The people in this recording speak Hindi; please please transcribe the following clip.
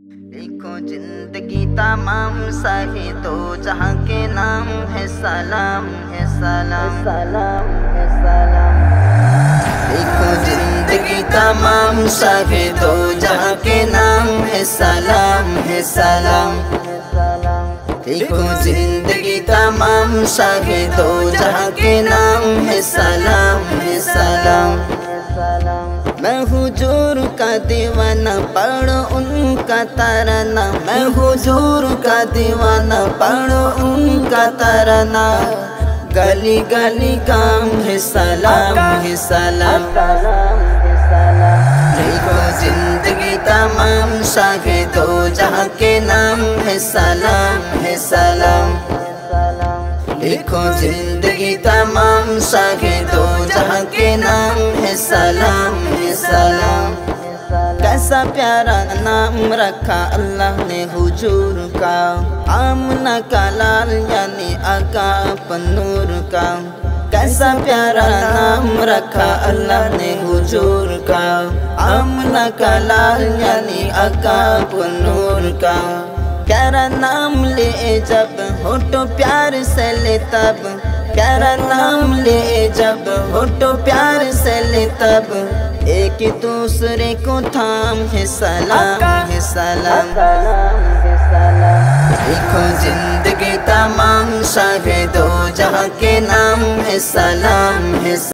देखो जिंदगी तमाम साहे दो जहां के नाम है सलाम है सलाम सलाम है सलाम। देखो जिंदगी तमाम साहे दो जहां के नाम है सलाम है सलाम। देखो जिंदगी तमाम साहे दो जहां के नाम है सलाम है सलाम। मैं हुजूर का दीवाना पढ़ो उनका तराना, मैं हुजूर का दीवाना पढ़ो उनका तराना। गली गली काम है सलाम है सलाम। देखो जिंदगी तमाम शाहे दो जहां के नाम है सलाम है सलाम। देखो जिंदगी तमाम शाहे दो जहां के नाम है सलाम है सलाम। कैसा प्यारा नाम रखा अल्लाह ने हुजूर का, आमना का लाल यानी आका पन्नूर का। कैसा प्यारा नाम रखा अल्लाह ने हुजूर का, आमना का लाल यानी आका पन्नूर का। प्यारा नाम ले जब होठो प्यार से ले तब, प्यारा नाम ले जब होठो प्यार से ले तब। एक दूसरे को थाम है सलाम है सलाम। देखो जिंदगी तमाम शाहे दो जहां के नाम है सलाम है।